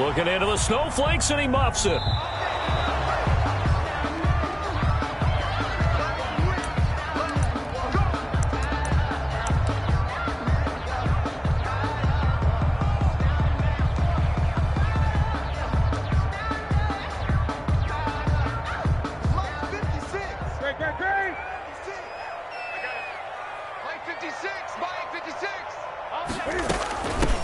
Looking into the snowflakes, and he muffs it.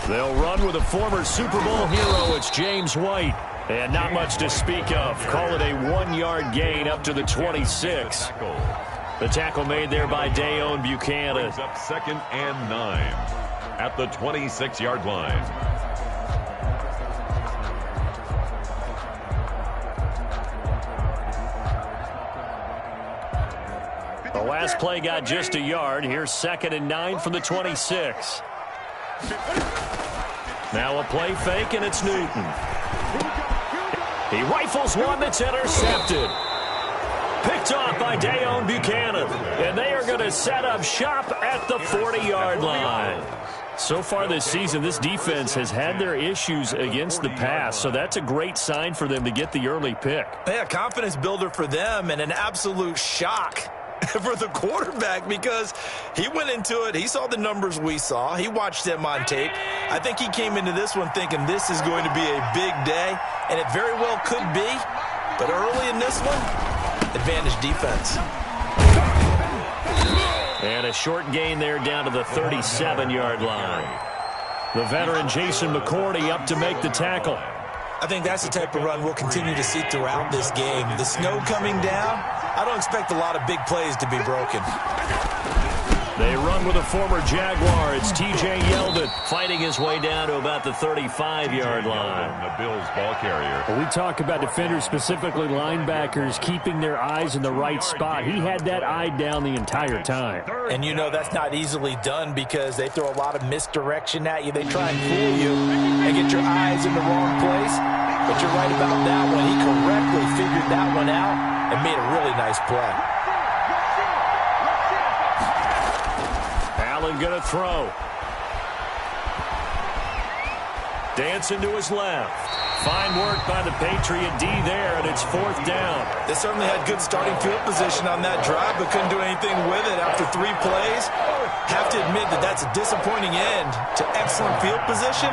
They'll run with a former Super Bowl hero. It's James White. And not much to speak of. Call it a 1-yard gain up to the 26. The tackle made there by Dayon Buchanan. Brings up 2nd and 9 at the 26-yard line. The last play got just a yard. Here's 2nd and 9 from the 26. Now a play fake, and it's Newton. He rifles one that's intercepted. Picked off by Dayon Buchanan. And they are going to set up shop at the 40-yard line. So far this season, this defense has had their issues against the pass, so that's a great sign for them to get the early pick. Yeah, confidence builder for them, and an absolute shock for the quarterback because he went into it. He saw the numbers we saw. He watched them on tape. I think he came into this one thinking this is going to be a big day, and it very well could be. But early in this one, advantage defense. And a short gain there down to the 37-yard line. The veteran Jason McCourty up to make the tackle. I think that's the type of run we'll continue to see throughout this game. The snow coming down, I don't expect a lot of big plays to be broken. They run with a former Jaguar. It's T.J. Yeldon fighting his way down to about the 35-yard line. The Bills ball carrier. Well, we talk about defenders, specifically linebackers, keeping their eyes in the right spot. He had that eye down the entire time. And you know that's not easily done because they throw a lot of misdirection at you. They try and fool you and get your eyes in the wrong place. But you're right about that one. He correctly figured that one out and made a really nice play. Allen going to throw. Dancing to his left. Fine work by the Patriot D there, and it's 4th down. They certainly had good starting field position on that drive, but couldn't do anything with it after 3 plays. Have to admit that that's a disappointing end to excellent field position.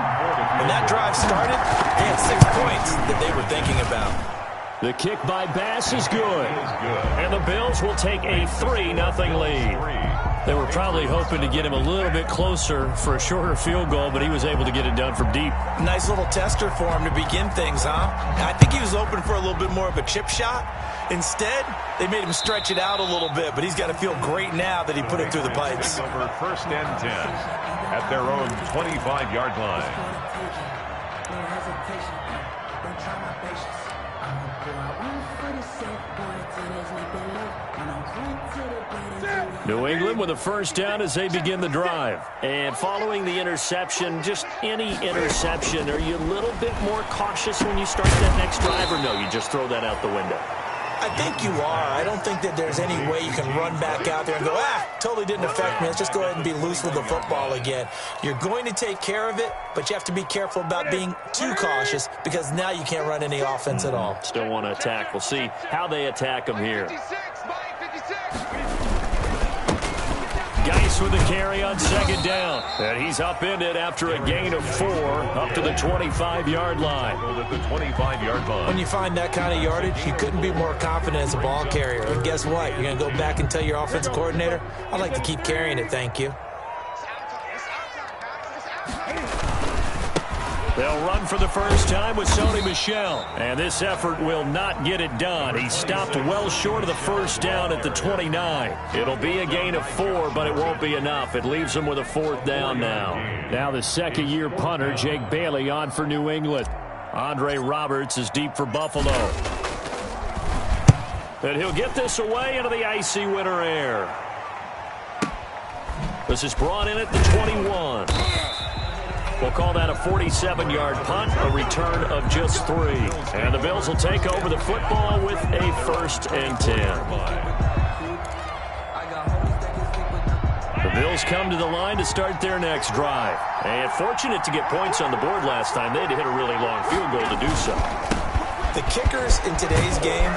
When that drive started, they had 6 points that they were thinking about. The kick by Bass is good. And the Bills will take a 3-0 lead. They were probably hoping to get him a little bit closer for a shorter field goal, but he was able to get it done from deep. Nice little tester for him to begin things, huh? I think he was open for a little bit more of a chip shot. Instead, they made him stretch it out a little bit, but he's got to feel great now that he put it through the pipes. Over 1st and 10 at their own 25-yard line. New England with a 1st down as they begin the drive. And following the interception, just any interception, are you a little bit more cautious when you start that next drive, or no, you just throw that out the window? I think you are. I don't think that there's any way you can run back out there and go, totally didn't affect me. Let's just go ahead and be loose with the football again. You're going to take care of it, but you have to be careful about being too cautious because now you can't run any offense at all. Still want to attack. We'll see how they attack them here. Geis with the carry on 2nd down. And he's upended after a gain of 4 up to the 25-yard line. At the 25-yard line. When you find that kind of yardage, you couldn't be more confident as a ball carrier. And guess what? You're going to go back and tell your offensive coordinator, I'd like to keep carrying it, thank you. They'll run for the first time with Sony Michel. And this effort will not get it done. He stopped well short of the 1st down at the 29. It'll be a gain of 4, but it won't be enough. It leaves them with a 4th down now. Now the 2nd-year punter, Jake Bailey, on for New England. Andre Roberts is deep for Buffalo. And he'll get this away into the icy winter air. This is brought in at the 21. We'll call that a 47-yard punt, a return of just 3. And the Bills will take over the football with a 1st and 10. The Bills come to the line to start their next drive. And fortunate to get points on the board last time. They had to hit a really long field goal to do so. The kickers in today's game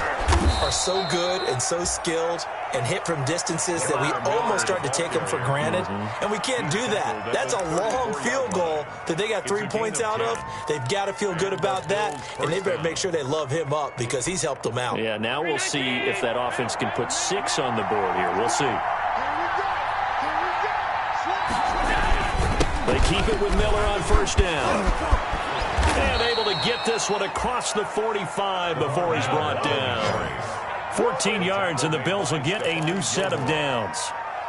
are so good and so skilled and hit from distances that we almost start to take them for granted. And we can't do that. That's a long field goal that they got 3 points out of. They've got to feel good about that, and they better make sure they love him up because he's helped them out. Yeah, now we'll see if that offense can put 6 on the board here. We'll see. They keep it with Miller on first down. And able to get this one across the 45 before he's brought down. 14 yards, and the Bills will get a new set of downs.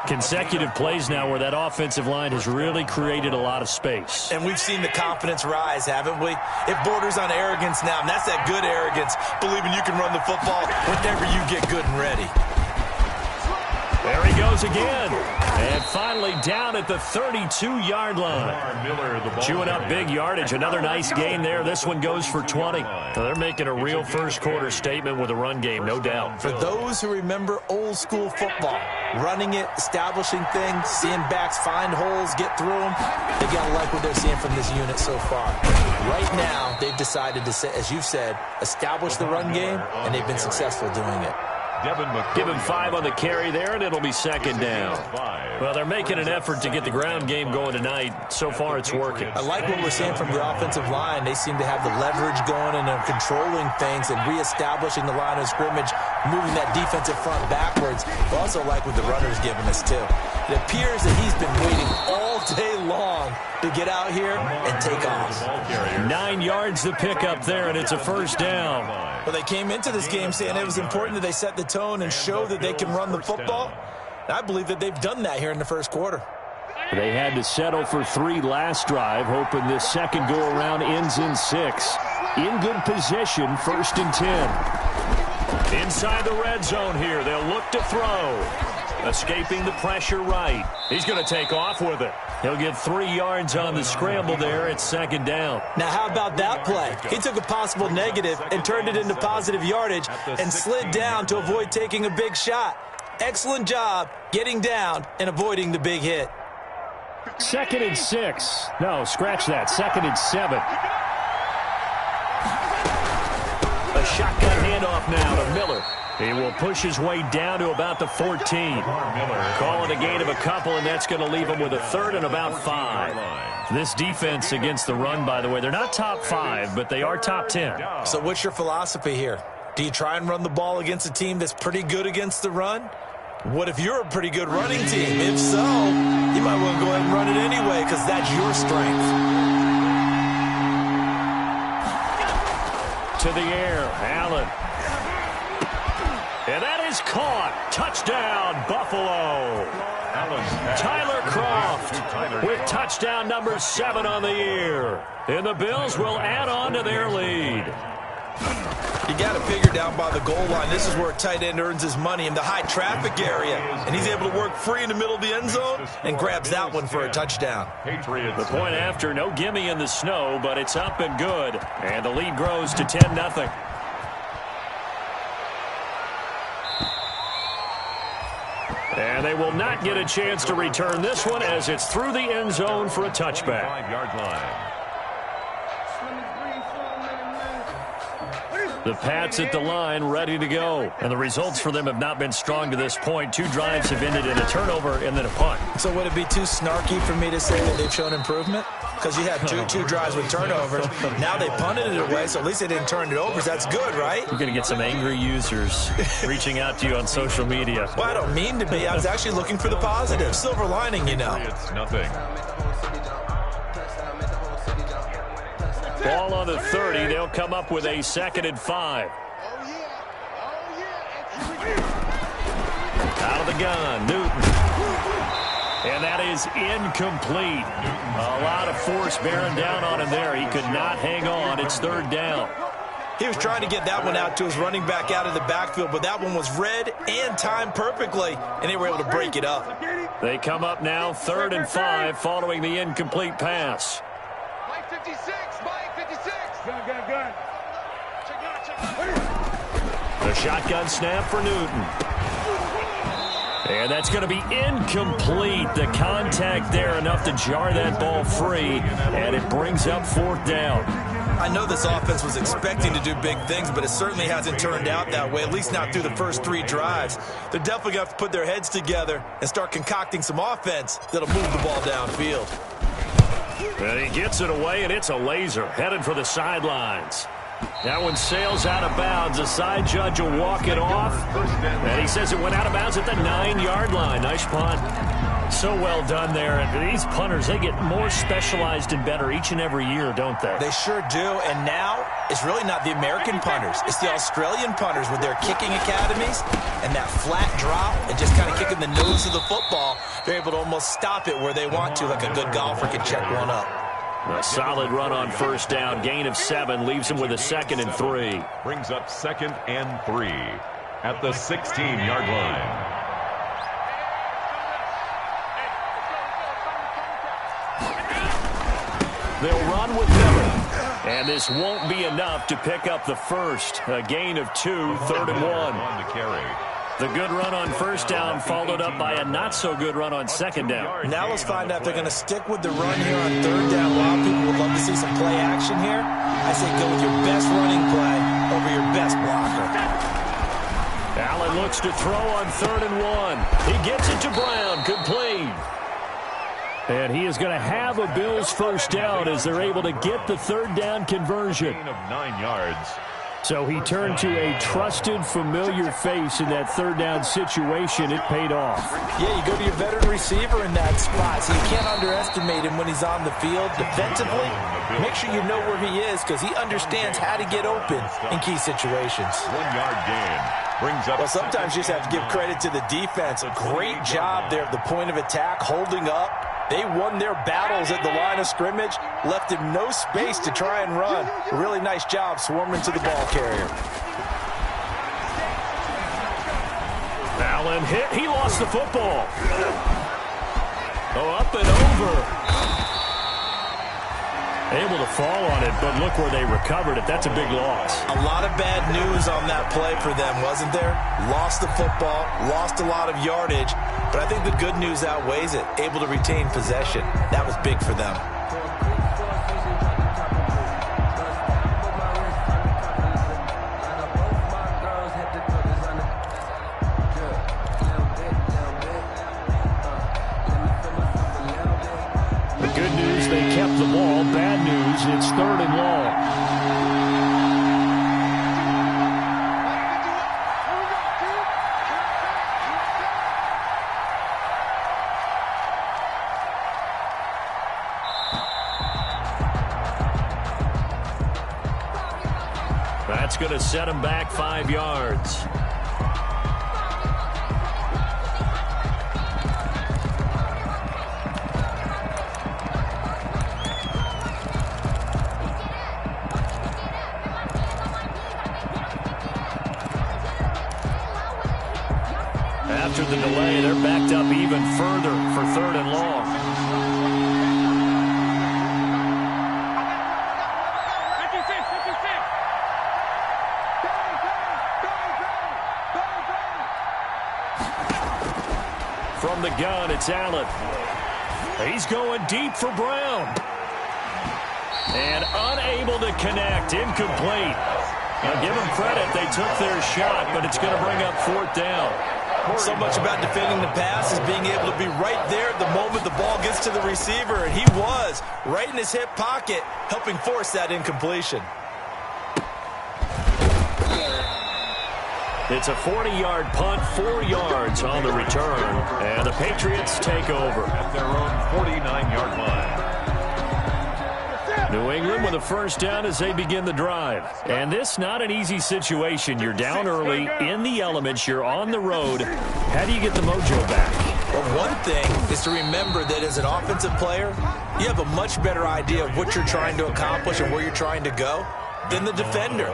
Consecutive plays now where that offensive line has really created a lot of space. And we've seen the confidence rise, haven't we? It borders on arrogance now, and that's that good arrogance, believing you can run the football whenever you get good and ready. There he goes again. And finally down at the 32-yard line. Chewing up big yardage. Another nice gain there. This one goes for 20. Now they're making a real first-quarter statement with a run game, no doubt. For those who remember old-school football, running it, establishing things, seeing backs find holes, get through them, they got to like what they're seeing from this unit so far. Right now, they've decided to, as you've said, establish the run game, and they've been successful doing it. Give him 5 on the carry there, and it'll be second down. Well, they're making an effort to get the ground game going tonight. So far, it's working. I like what we're seeing from the offensive line. They seem to have the leverage going, and they're controlling things and reestablishing the line of scrimmage, moving that defensive front backwards. I also like what the runner's giving us, too. It appears that he's been waiting all day long to get out here and take off. 9 yards to pick up there, and it's a first down. Well, they came into this game saying it was important that they set the tone and show that they can run the football. And I believe that they've done that here in the first quarter. They had to settle for 3 last drive, hoping this second go-around ends in 6. In good position, first and 10. Inside the red zone here, they'll look to throw. Escaping the pressure right. He's going to take off with it. He'll get 3 yards on the scramble there. It's second down. Now, how about that play? He took a possible negative and turned it into positive yardage and slid down to avoid taking a big shot. Excellent job getting down and avoiding the big hit. Second and 6. No, scratch that. Second and 7. A shotgun handoff now to Miller. He will push his way down to about the 14. Call it a gain of a couple, and that's going to leave him with a third and about 5. This defense against the run, by the way, they're not top 5, but they are top 10. So what's your philosophy here? Do you try and run the ball against a team that's pretty good against the run? What if you're a pretty good running team? If so, you might want to go ahead and run it anyway because that's your strength. To the air, Allen. And that is caught. Touchdown, Buffalo. Tyler Kroft with touchdown number 7 on the year. And the Bills will add on to their lead. You got to figure down by the goal line. This is where a tight end earns his money in the high traffic area. And he's able to work free in the middle of the end zone and grabs that one for a touchdown. The point after, no gimme in the snow, but it's up and good. And the lead grows to 10-0. And they will not get a chance to return this one as it's through the end zone for a touchback. 5-yard line. The Pats at the line, ready to go. And the results for them have not been strong to this point. 2 drives have ended in a turnover and then a punt. So would it be too snarky for me to say that they've shown improvement? Because you had two drives with turnovers. Now they punted it away, so at least they didn't turn it over. So that's good, right? You're going to get some angry users reaching out to you on social media. Well, I don't mean to be. I was actually looking for the positive. Silver lining, you know. It's nothing. Ball on the 30. They'll come up with a 2nd and 5. Out of the gun, Newton. And that is incomplete. A lot of force bearing down on him there. He could not hang on. It's 3rd down. He was trying to get that one out to his running back out of the backfield, but that one was read and timed perfectly, and they were able to break it up. They come up now 3rd and 5 following the incomplete pass. Mike 56, Mike 56. Good. The shotgun snap for Newton. And that's going to be incomplete. The contact there enough to jar that ball free, and it brings up 4th down. I know this offense was expecting to do big things, but it certainly hasn't turned out that way, at least not through the first 3 drives. They're definitely going to have to put their heads together and start concocting some offense that'll move the ball downfield. And he gets it away, and it's a laser headed for the sidelines. That one sails out of bounds. The side judge will walk it off. And he says it went out of bounds at the 9-yard line. Nice punt. So well done there. And these punters, they get more specialized and better each and every year, don't they? They sure do. And now it's really not the American punters. It's the Australian punters with their kicking academies and that flat drop and just kind of kicking the nose of the football. They're able to almost stop it where they want to, like a good golfer can check one up. A solid run on 1st down. Gain of 7 leaves him with a 2nd and 3. Brings up 2nd and 3 at the 16-yard line. They'll run with Miller. And this won't be enough to pick up the first. A gain of 2, 3rd and 1. On the carry. The good run on 1st down followed up by a not-so-good run on 2nd down. Now let's find out if they're going to stick with the run here on 3rd down. A lot of people would love to see some play action here. I say go with your best running play over your best blocker. Allen looks to throw on 3rd and 1. He gets it to Brown, complete. And he is going to have a Bills 1st down as they're able to get the 3rd down conversion. Gain of 9 yards. So he turned to a trusted, familiar face in that 3rd down situation. It paid off. Yeah, you go to your veteran receiver in that spot, so you can't underestimate him when he's on the field. Defensively, make sure you know where he is because he understands how to get open in key situations. 1-yard gain. Brings up. Well, sometimes you just have to give credit to the defense. A great job there at the point of attack, holding up. They won their battles at the line of scrimmage, left him no space to try and run. A really nice job swarming to the ball carrier. Allen hit. He lost the football. Oh, up and over. Able to fall on it, but look where they recovered it. That's a big loss. A lot of bad news on that play for them, wasn't there? Lost the football, lost a lot of yardage, but I think the good news outweighs it. Able to retain possession. That was big for them. Good news, they kept the ball. Bad news, it's 3rd and long. That's going to set him back 5 yards. After the delay, they're backed up even further for 3rd and long. From the gun, it's Allen. He's going deep for Brown. And unable to connect, incomplete. Now give them credit, they took their shot, but it's going to bring up 4th down. So much about defending the pass is being able to be right there at the moment the ball gets to the receiver, and he was right in his hip pocket, helping force that incompletion. It's a 40-yard punt, 4 yards on the return, and the Patriots take over. At their own 49-yard line. New England with a 1st down as they begin the drive. And this not an easy situation. You're down early, in the elements, you're on the road. How do you get the mojo back? Well, one thing is to remember that as an offensive player, you have a much better idea of what you're trying to accomplish and where you're trying to go. than the defender.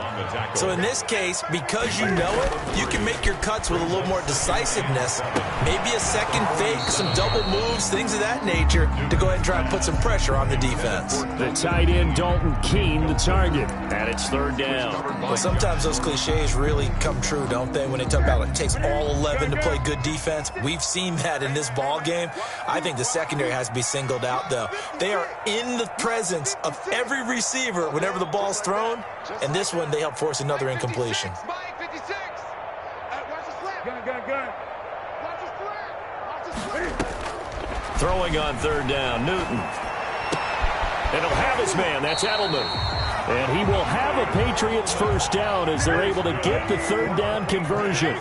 So in this case, because you know it, you can make your cuts with a little more decisiveness. Maybe a second fake, some double moves, things of that nature to go ahead and try and put some pressure on the defense. The tight end, Dalton Keene, the target. And it's third down. Well, sometimes those cliches really come true, don't they? When they talk about it takes all 11 to play good defense. We've seen that in this ball game. I think the secondary has to be singled out, though. They are in the presence of every receiver whenever the ball's thrown. And this one, they help force another incompletion. Throwing on third down, Newton. And he'll have his man. That's Edelman. And he will have a Patriots first down as they're able to get the third down conversion.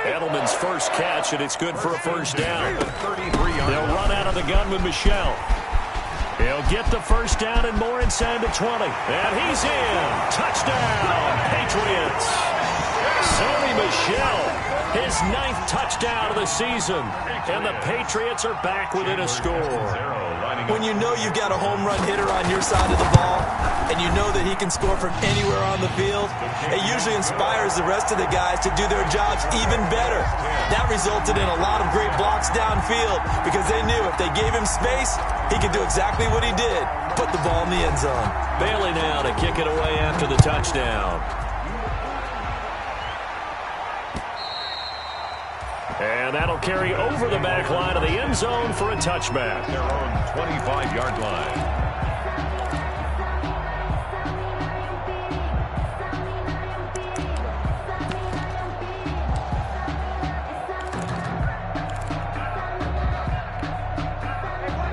Edelman's first catch, and it's good for a first down. They'll run out of the gun with Michel. He'll get the first down and more inside the 20. And he's in. Touchdown, Patriots. Sony Michel, his 9th touchdown of the season. And the Patriots are back within a score. When you know you've got a home run hitter on your side of the ball, and you know that he can score from anywhere on the field, it usually inspires the rest of the guys to do their jobs even better. That resulted in a lot of great blocks downfield because they knew if they gave him space, he could do exactly what he did, put the ball in the end zone. Bailey now to kick it away after the touchdown. And that'll carry over the back line of the end zone for a touchback. Their own 25-yard line.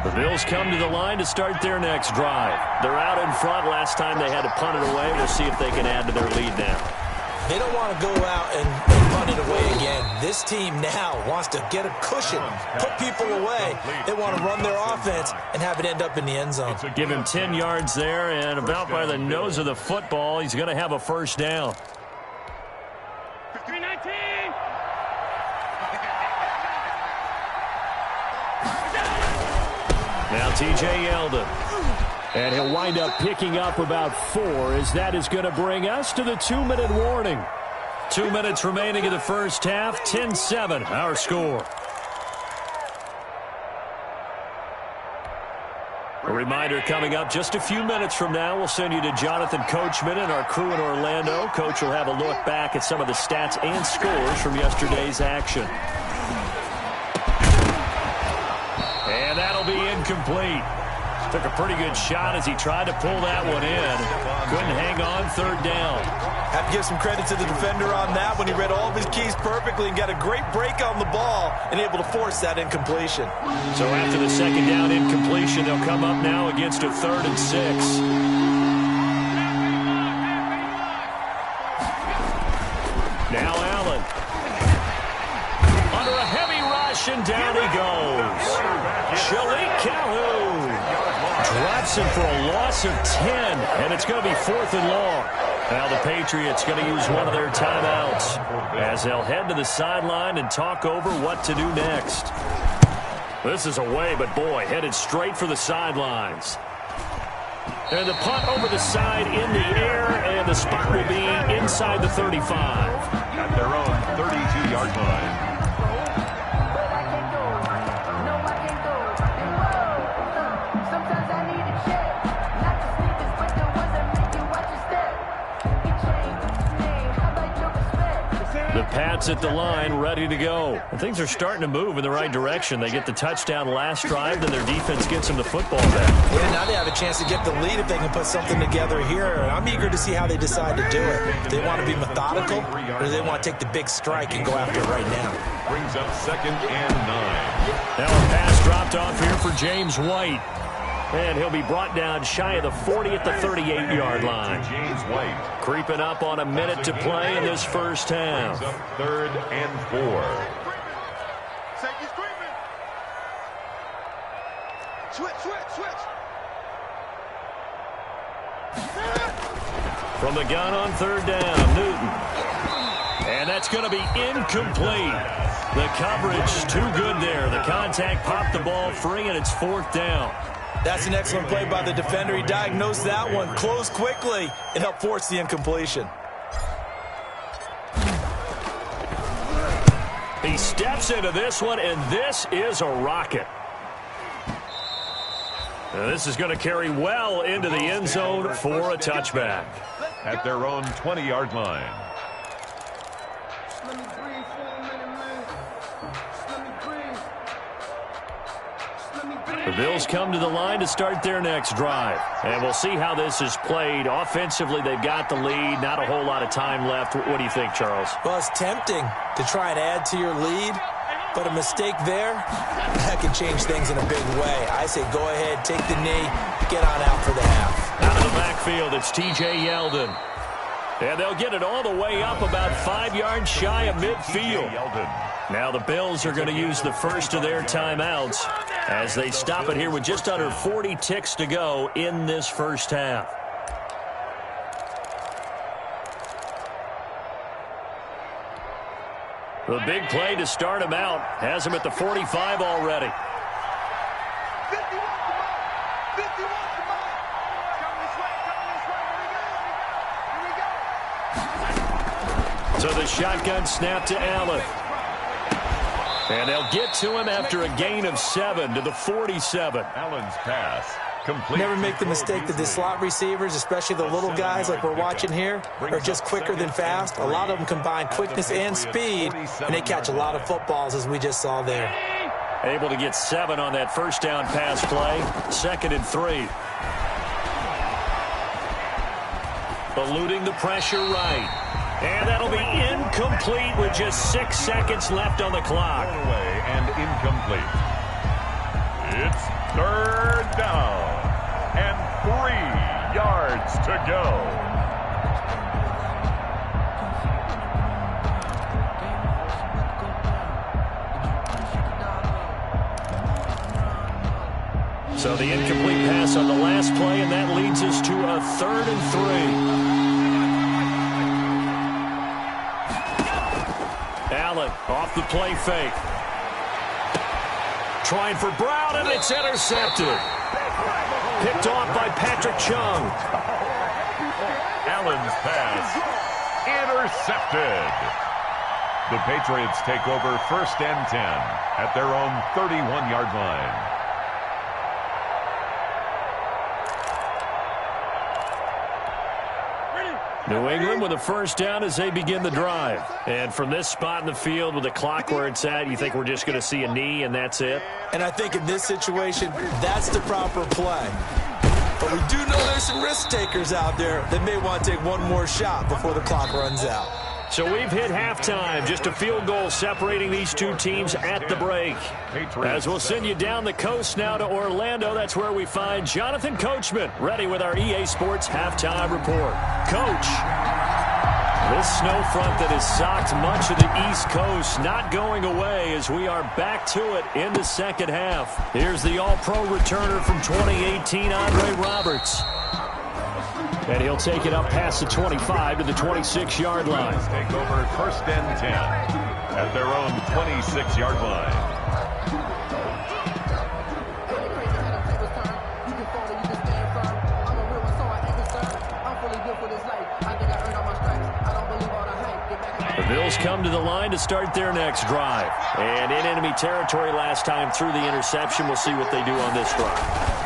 The Bills come to the line to start their next drive. They're out in front. Last time they had to punt it away. We'll see if they can add to their lead now. They don't want to go out and punt it away again. This team now wants to get a cushion, put people away. They want to run their offense and have it end up in the end zone. Give him 10 yards there, and about by the nose of the football, he's going to have a first down. 319. Now T.J. Yeldon. And he'll wind up picking up about 4 as that is going to bring us to the 2-minute warning. 2 minutes remaining in the first half. 10-7, our score. A reminder coming up just a few minutes from now. We'll send you to Jonathan Coachman and our crew in Orlando. Coach will have a look back at some of the stats and scores from yesterday's action. And that'll be incomplete. Took a pretty good shot as he tried to pull that one in. Couldn't hang on, third down. Have to give some credit to the defender on that when he read all of his keys perfectly and got a great break on the ball and able to force that incompletion. So after the second down incompletion, they'll come up now against a 3rd and 6. Now Allen. Under a heavy rush, and down he goes. Shalik Calhoun drops him for a loss of 10, and it's going to be 4th and long. Now the Patriots going to use one of their timeouts as they'll head to the sideline and talk over what to do next. This is away, but boy, headed straight for the sidelines. And the punt over the side in the air, and the spot will be inside the 35. At their own 32-yard line. The Pats at the line, ready to go. And things are starting to move in the right direction. They get the touchdown last drive, then their defense gets them the football back. Yeah, now they have a chance to get the lead if they can put something together here. I'm eager to see how they decide to do it. Do they want to be methodical, or do they want to take the big strike and go after it right now? Brings up 2nd and 9. Now a pass dropped off here for James White. And he'll be brought down shy of the 40 at the 38-yard line. James White. Creeping up on a minute to play in this first half. 3rd and 4. Safety's creeping. Switch. From the gun on 3rd down, Newton. And that's going to be incomplete. The coverage too good there. The contact popped the ball free, and it's 4th down. That's an excellent play by the defender. He diagnosed that one, closed quickly, and helped force the incompletion. He steps into this one, and this is a rocket. Now this is going to carry well into the end zone for a touchback. At their own 20-yard line. The Bills come to the line to start their next drive. And we'll see how this is played. Offensively, they've got the lead. Not a whole lot of time left. What do you think, Charles? Well, it's tempting to try and add to your lead, but a mistake there, that can change things in a big way. I say go ahead, take the knee, get on out for the half. Out of the backfield, it's T.J. Yeldon. And they'll get it all the way up about 5 yards shy of midfield. Now the Bills are going to use the first of their timeouts as they stop it here with just under 40 ticks to go in this first half. The big play to start him out has him at the 45 already. So the shotgun snap to Allen. And they'll get to him after a gain of 7 to the 47. Allen's pass. Complete. Never make the mistake that the slot receivers, especially the little guys like we're watching here, are just quicker than fast. A lot of them combine quickness and speed, and they catch a lot of footballs, as we just saw there. Able to get 7 on that first down pass play. 2nd and 3. Eluding the pressure right. And that'll be incomplete with just 6 seconds left on the clock. Away and incomplete. It's 3rd down and 3 yards to go. So the incomplete pass on the last play, and that leads us to a 3rd and 3. Allen off the play fake. Trying for Brown, and it's intercepted. Picked off by Patrick Chung. Allen's pass intercepted. The Patriots take over 1st and 10 at their own 31-yard line. New England with a first down as they begin the drive. And from this spot in the field with the clock where it's at, you think we're just going to see a knee and that's it? And I think in this situation, that's the proper play. But we do know there's some risk takers out there that may want to take one more shot before the clock runs out. So we've hit halftime. Just a field goal separating these two teams at the break. As we'll send you down the coast now to Orlando, that's where we find Jonathan Coachman ready with our EA Sports Halftime Report. Coach, this snow front that has socked much of the East Coast not going away as we are back to it in the second half. Here's the All-Pro returner from 2018, Andre Roberts. And he'll take it up past the 25 to the 26-yard line. Take over 1st and 10 at their own 26-yard line. The Bills come to the line to start their next drive. And in enemy territory last time through the interception. We'll see what they do on this drive.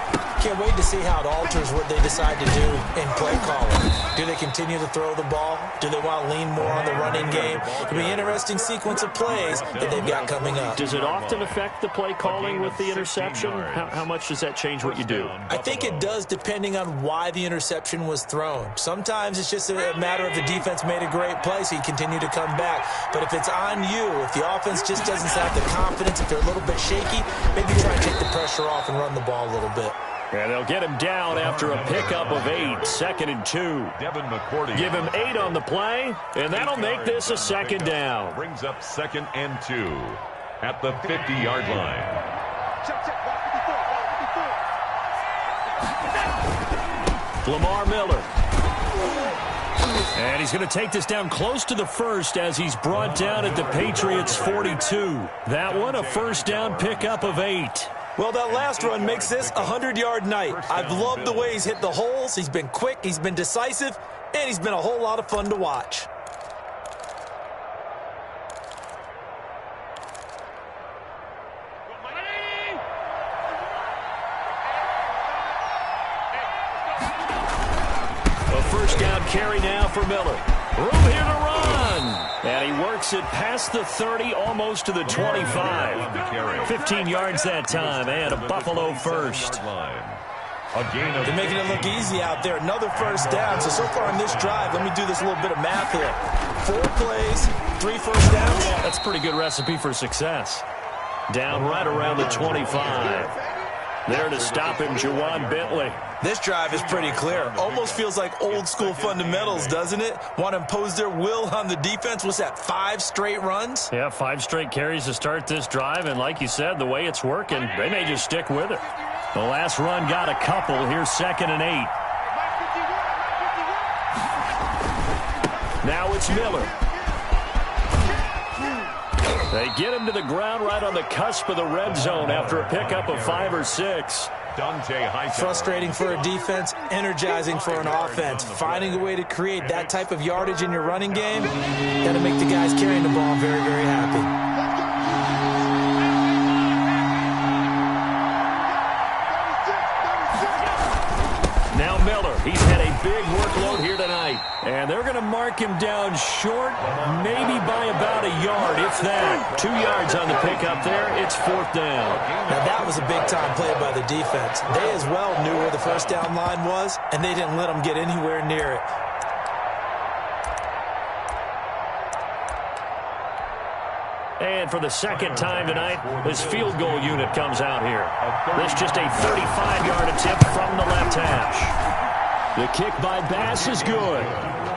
Can't wait to see how it alters what they decide to do in play calling. Do they continue to throw the ball? Do they want to lean more on the running game? It'll be an interesting sequence of plays that they've got coming up. Does it often affect the play calling with the interception? How much does that change what you do? I think it does depending on why the interception was thrown. Sometimes it's just a matter of the defense made a great play, so you continue to come back. But if it's on you, if the offense just doesn't have the confidence, if they're a little bit shaky, maybe try and take the pressure off and run the ball a little bit. And they'll get him down after a pickup of 8, 2nd and 2. Give him 8 on the play, and that'll make this a 2nd down. Brings up 2nd and 2 at the 50-yard line. Lamar Miller. And he's going to take this down close to the first as he's brought down at the Patriots' 42. That one, a first down pickup of 8. Well, that last run makes this a 100-yard night. I've loved the way he's hit the holes. He's been quick, he's been decisive, and he's been a whole lot of fun to watch. A first down carry now for Miller. Room here to run. And he works it past the 30, almost to the 25. 15 yards that time, and a Buffalo first. They're making it look easy out there. Another first down. So far in this drive, let me do this little bit of math here. 4 plays, 3 first downs. That's a pretty good recipe for success. Down right around the 25. There to stop him, Juwan Bentley. This drive is pretty clear. Almost feels like old school fundamentals, doesn't it? Want to impose their will on the defense. What's that, 5 straight runs? Yeah, 5 straight carries to start this drive. And like you said, the way it's working, they may just stick with it. The last run got a couple. Here's 2nd and 8. Now it's Miller. They get him to the ground right on the cusp of the red zone after a pickup of 5 or 6. Frustrating for a defense, energizing for an offense. Finding a way to create that type of yardage in your running game, that'll make the guys carrying the ball very, very happy. Now Miller, he's had a big workload here tonight. And they're going to mark him down short, maybe by about a yard, if that. 2 yards on the pickup there. It's 4th down. Now that was a big-time play by the defense. They as well knew where the first down line was, and they didn't let them get anywhere near it. And for the second time tonight, this field goal unit comes out here. This just a 35-yard attempt from the left hash. The kick by Bass is good.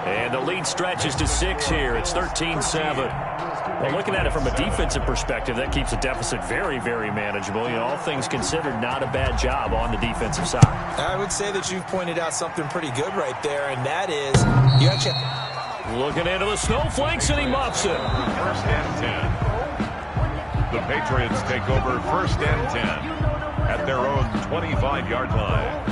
And the lead stretches to 6 here. It's 13-7. Well, looking at it from a defensive perspective, that keeps the deficit very, very manageable. You know, all things considered, not a bad job on the defensive side. I would say that you've pointed out something pretty good right there, and that is you actually... Looking into the snowflakes, and he muffs it. 1st and 10. The Patriots take over 1st and 10 at their own 25-yard line.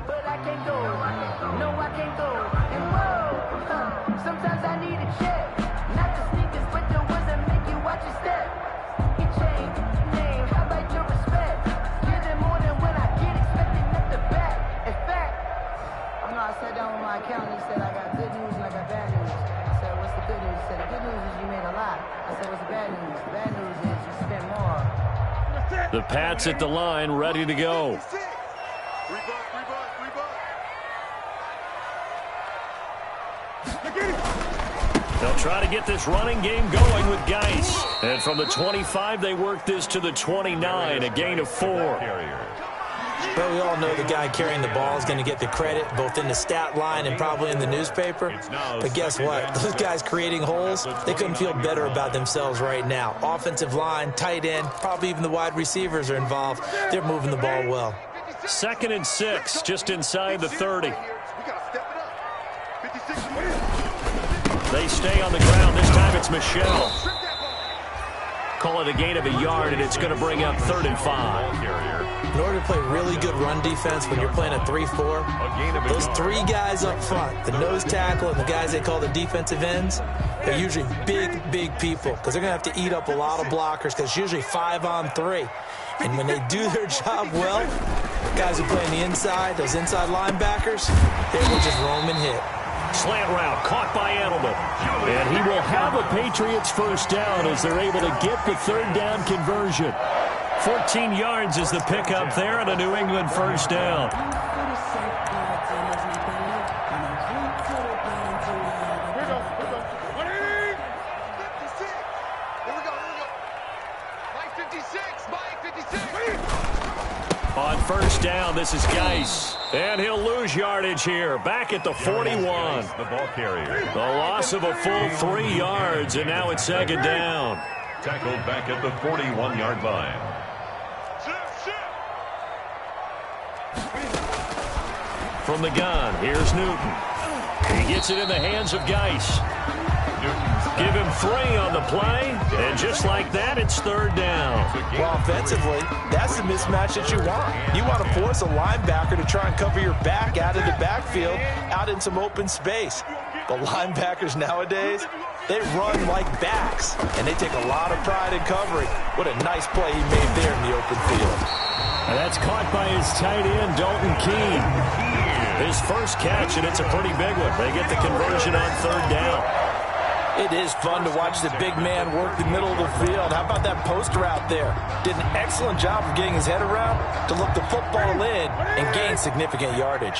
But I can't go, no I can't go, and whoa, sometimes I need a check, not the sneakers but the ones that make you watch your step, get changed, name, how about your respect, give them more than when I get expecting at the back, in fact, I sat down with my accountant, he said I got good news and I got bad news, I said what's the good news, he said the good news is you made a lot, I said what's the bad news, the bad news is you spent more. The Pats at the line, ready to go. They'll try to get this running game going with Geis. And from the 25, they work this to the 29, a gain of 4. But we all know the guy carrying the ball is going to get the credit, both in the stat line and probably in the newspaper. But guess what? Those guys creating holes, they couldn't feel better about themselves right now. Offensive line, tight end, probably even the wide receivers are involved. They're moving the ball well. 2nd and 6, just inside the 30. They stay on the ground. This time it's Michelle. Call it a gain of a yard, and it's going to bring up 3rd and 5. In order to play really good run defense when you're playing a 3-4, those 3 guys up front, the nose tackle and the guys they call the defensive ends, they're usually big, big people because they're going to have to eat up a lot of blockers because it's usually 5 on 3. And when they do their job well, Guys who play on the inside, those inside linebackers, they will just roam and hit. Slant route caught by Edelman. And he will have a Patriots first down as they're able to get the third down conversion. 14 yards is the pickup there and a New England first down. On first down, this is Geis. And he'll lose yardage here. Back at the 41. The ball carrier. The loss of a full 3 yards, and now it's second down. Tackled back at the 41-yard line. From the gun, here's Newton. He gets it in the hands of Geis. Give him 3 on the play, and just like that, it's third down. Well, offensively, that's the mismatch that you want. You want to force a linebacker to try and cover your back out of the backfield, out in some open space. The linebackers nowadays, they run like backs, and they take a lot of pride in covering. What a nice play he made there in the open field. And that's caught by his tight end, Dalton Keene. His first catch, and it's a pretty big one. They get the conversion on third down. It is fun to watch the big man work the middle of the field. How about that post route there? Did an excellent job of getting his head around to look the football in and gain significant yardage.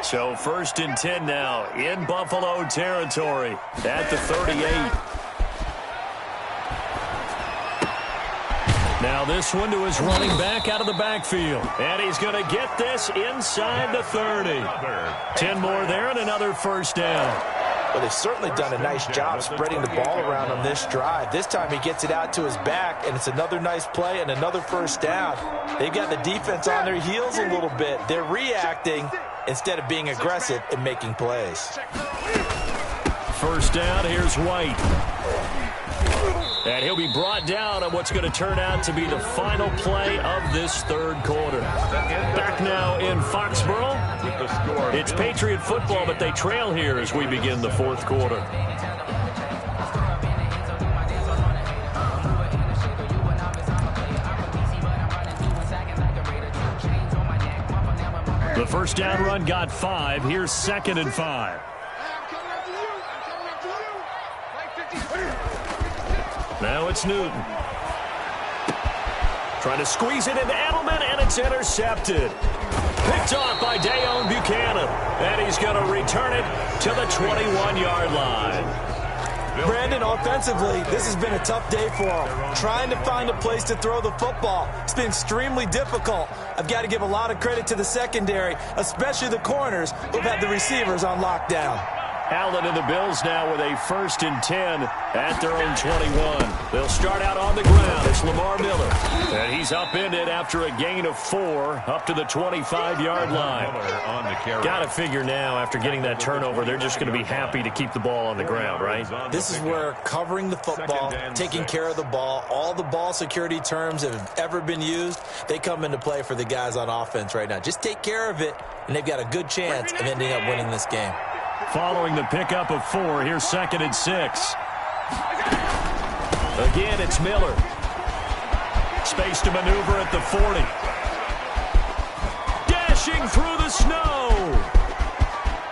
So 1st and 10 now in Buffalo territory at the 38. Now this one to his running back out of the backfield. And he's going to get this inside the 30. 10 more there and another first down. Well, they've certainly done a nice job spreading the ball around on this drive. This time he gets it out to his back, and it's another nice play and another first down. They've got the defense on their heels a little bit. They're reacting instead of being aggressive and making plays. First down, here's White. And he'll be brought down on what's going to turn out to be the final play of this third quarter. Back now in Foxborough. It's Patriot football, but they trail here as we begin the fourth quarter. The first down run got 5. Here's 2nd and 5. Now it's Newton. Trying to squeeze it into Edelman, and it's intercepted. Picked off by Dayon Buchanan. And he's going to return it to the 21-yard line. Brandon, offensively, this has been a tough day for him. Trying to find a place to throw the football. It's been extremely difficult. I've got to give a lot of credit to the secondary, especially the corners who've had the receivers on lockdown. Allen and the Bills now with a 1st and 10 at their own 21. They'll start out on the ground. It's Lamar Miller. And he's upended after a gain of 4 up to the 25-yard line. Got to figure now after getting that turnover, they're just going to be happy to keep the ball on the ground, right? This is where covering the football, taking care of the ball, all the ball security terms that have ever been used, they come into play for the guys on offense right now. Just take care of it, and they've got a good chance of ending up winning this game. Following the pickup of 4, here's 2nd and 6. Again, it's Miller. Space to maneuver at the 40. Dashing through the snow.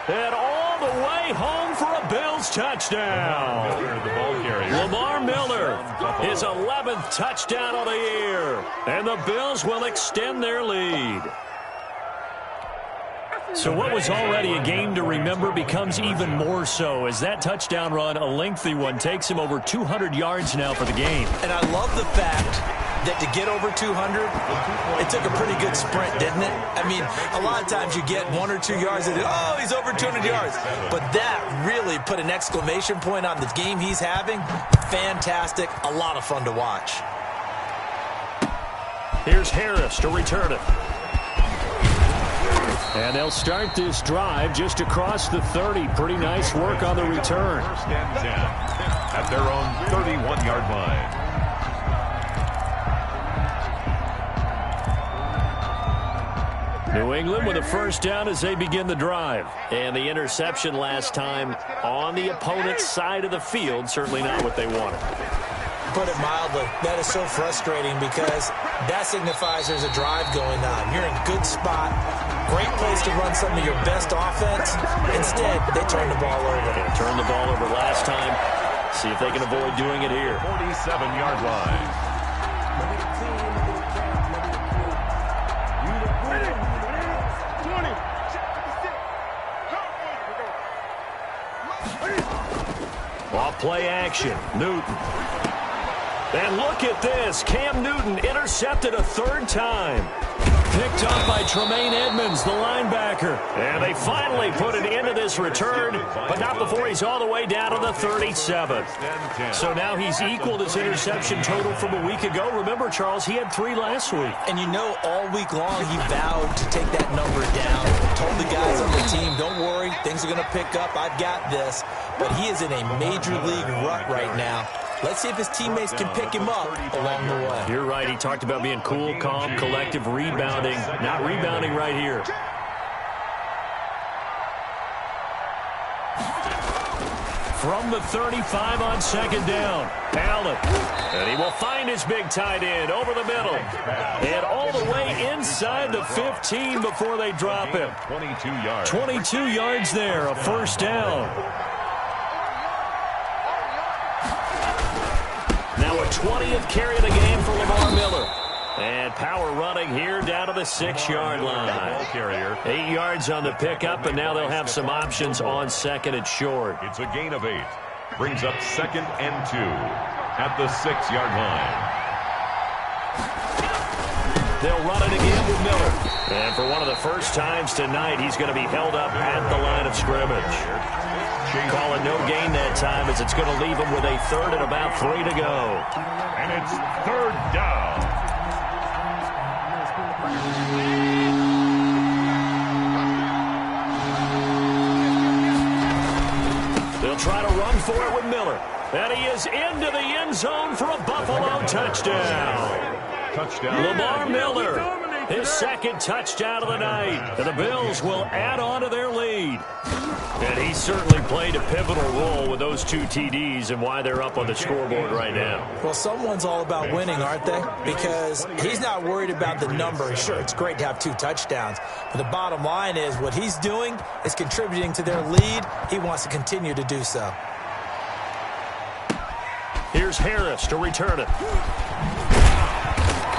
And all the way home for a Bills touchdown. Lamar Miller, his 11th touchdown of the year. And the Bills will extend their lead. So what was already a game to remember becomes even more so as that touchdown run, a lengthy one, takes him over 200 yards now for the game. And I love the fact that to get over 200, it took a pretty good sprint, didn't it? I mean, a lot of times you get 1 or 2 yards and, oh, he's over 200 yards. But that really put an exclamation point on the game he's having. Fantastic. A lot of fun to watch. Here's Harris to return it. And they'll start this drive just across the 30. Pretty nice work on the return. 1st and 10 at their own 31-yard line. New England with a first down as they begin the drive. And the interception last time on the opponent's side of the field, certainly not what they wanted. put it mildly. That is so frustrating because that signifies there's a drive going on. You're in a good spot. Great place to run some of your best offense. Instead, they turn the ball over. They turned the ball over last time. See if they can avoid doing it here. 47-yard line. Off play action. Newton. And look at this. Cam Newton intercepted a third time. Picked up by Tremaine Edmonds, the linebacker. And they finally put an end to this return, but not before he's all the way down to the 37. So now he's equaled his interception total from a week ago. Remember, Charles, he had 3 last week. And you know, all week long he vowed to take that number down. Told the guys on the team, don't worry, things are going to pick up. I've got this. But he is in a major league rut right now. Let's see if his teammates can pick him up along the way. You're right. He talked about being cool, calm, collective, rebounding. Not rebounding right here. From the 35 on second down, Allen. And he will find his big tight end over the middle. And all the way inside the 15 before they drop him. 22 yards. 22 yards there, a first down. Now a 20th carry of the game for Lamar Miller. And power running here down to the 6-yard line. 8 yards on the pickup, and now they'll have some options on second and short. It's a gain of 8. Brings up 2nd and 2 at the 6-yard line. They'll run it again with Miller. And for one of the first times tonight, he's going to be held up at the line of scrimmage. Call it no gain that time as it's going to leave him with a third and about 3 to go. And it's 3rd down. They'll try to run for it with Miller. And he is into the end zone for a Buffalo touchdown. Lamar Miller, his 2nd touchdown of the night. And the Bills will add on to their lead. And he certainly played a pivotal role with those 2 TDs and why they're up on the scoreboard right now. Well, someone's all about winning, aren't they? Because he's not worried about the number. Sure, it's great to have 2 touchdowns. But the bottom line is what he's doing is contributing to their lead. He wants to continue to do so. Here's Harris to return it.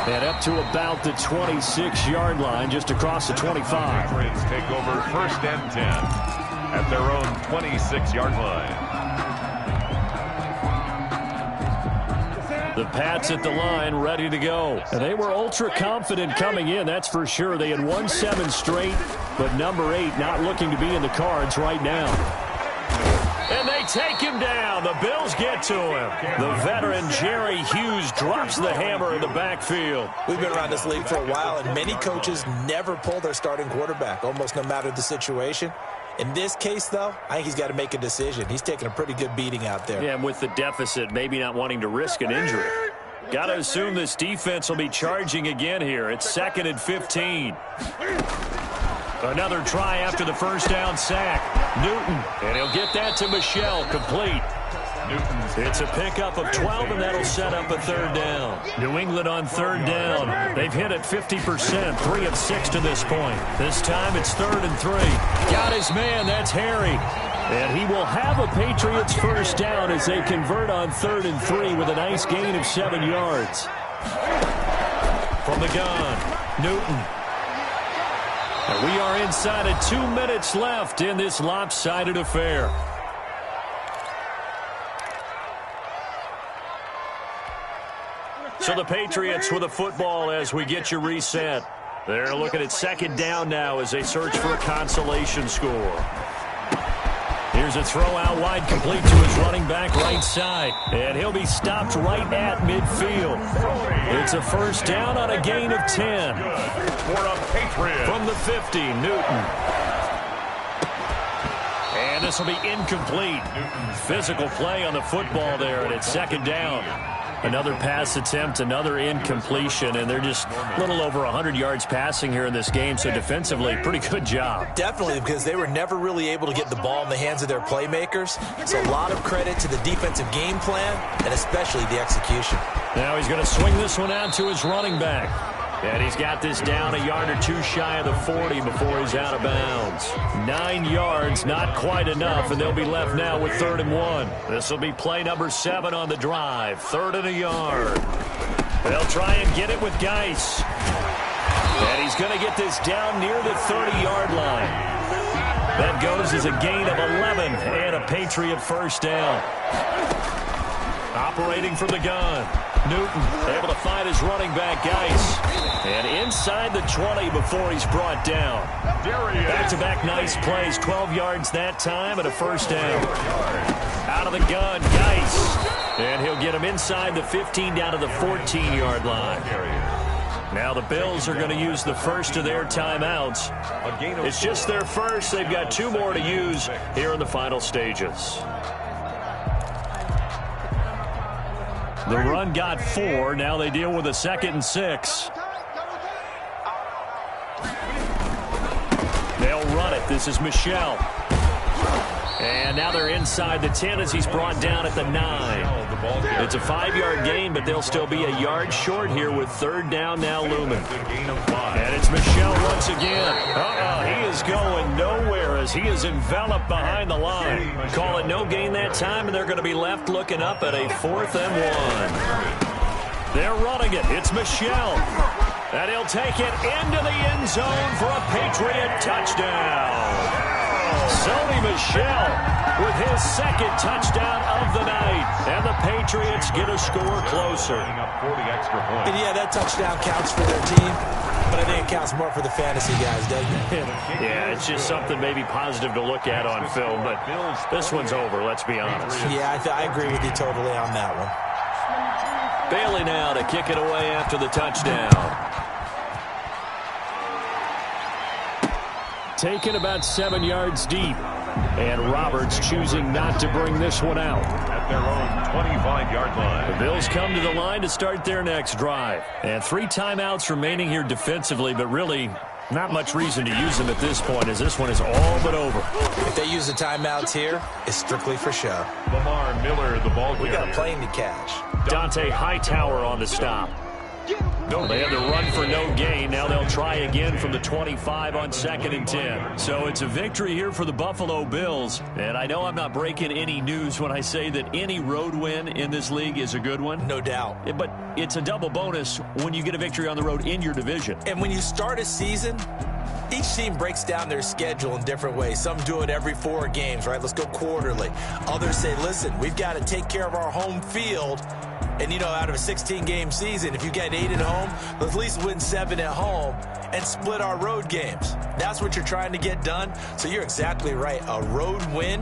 And up to about the 26-yard line, just across the 25. Patriots take over 1st and 10 at their own 26-yard line. The Pats at the line, ready to go. And they were ultra confident coming in, that's for sure. They had won 7 straight, but number 8 not looking to be in the cards right now. And they take him down. The Bills get to him. The veteran Jerry Hughes drops the hammer in the backfield. We've been around this league for a while, and many coaches never pull their starting quarterback, almost no matter the situation. In this case, though, I think he's got to make a decision. He's taking a pretty good beating out there. Yeah, and with the deficit, maybe not wanting to risk an injury. Got to assume this defense will be charging again here. It's 2nd and 15. Another try after the first down sack. Newton, and he'll get that to Michel, complete. It's a pickup of 12, and that'll set up a 3rd down. New England on 3rd down. They've hit it 50%, 3 of 6 to this point. This time it's 3rd and 3. Got his man, that's Harry. And he will have a Patriots first down as they convert on 3rd and 3 with a nice gain of 7 yards. From the gun, Newton. And we are inside of 2 minutes left in this lopsided affair. So the Patriots with a football as we get you reset. They're looking at 2nd down now as they search for a consolation score. Here's a throw out wide, complete to his running back right side. And he'll be stopped right at midfield. It's a first down on a gain of 10. From the 50, Newton. And this will be incomplete. Physical play on the football there, and it's 2nd down. Another pass attempt, another incompletion, and they're just a little over 100 yards passing here in this game, so defensively, pretty good job. Definitely, because they were never really able to get the ball in the hands of their playmakers. So a lot of credit to the defensive game plan and especially the execution. Now he's going to swing this one out to his running back. And he's got this down a yard or two shy of the 40 before he's out of bounds. 9 yards, not quite enough, and they'll be left now with 3rd and 1. This will be play number 7 on the drive. 3rd and a yard. They'll try and get it with Geis. And he's going to get this down near the 30-yard line. That goes as a gain of 11 and a Patriot first down. Operating from the gun. Newton able to find his running back, Geis. And inside the 20 before he's brought down. Back-to-back nice plays. 12 yards that time and a first down. Out of the gun, Geis. And he'll get him inside the 15 down to the 14-yard line. Now the Bills are going to use the first of their timeouts. It's just their first. They've got 2 more to use here in the final stages. The run got 4. Now they deal with a 2nd and 6. They'll run it. This is Michel. And now they're inside the 10 as he's brought down at the 9. It's a 5-yard gain, but they'll still be a yard short here with 3rd down now looming. And it's Michel once again. He is going nowhere as he is enveloped behind the line. Call it no gain that time, and they're going to be left looking up at a 4th and 1. They're running it. It's Michel. And he'll take it into the end zone for a Patriot touchdown. Sony Michel with his 2nd touchdown of the night. And the Patriots get a score closer. And yeah, that touchdown counts for their team, but I think it counts more for the fantasy guys, doesn't it? Yeah, it's just something maybe positive to look at on film, but this one's over, let's be honest. Yeah, I agree with you totally on that one. Bailey now to kick it away after the touchdown. Taken about 7 yards deep. And Roberts choosing not to bring this one out. At their own 25-yard line. The Bills come to the line to start their next drive. And 3 timeouts remaining here defensively, but really not much reason to use them at this point as this one is all but over. If they use the timeouts here, it's strictly for show. Lamar Miller, the ball carrier. We got a plane to catch. Dante Hightower on the stop. They had to run for no gain. Now they'll try again from the 25 on 2nd and 10. So it's a victory here for the Buffalo Bills. And I know I'm not breaking any news when I say that any road win in this league is a good one. No doubt. But it's a double bonus when you get a victory on the road in your division. And when you start a season, each team breaks down their schedule in different ways. Some do it every 4 games, right? Let's go quarterly. Others say, listen, we've got to take care of our home field. And, you know, out of a 16-game season, if you get 8 at home, let's at least win 7 at home and split our road games. That's what you're trying to get done. So you're exactly right. A road win,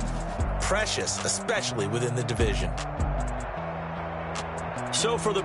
precious, especially within the division. So for the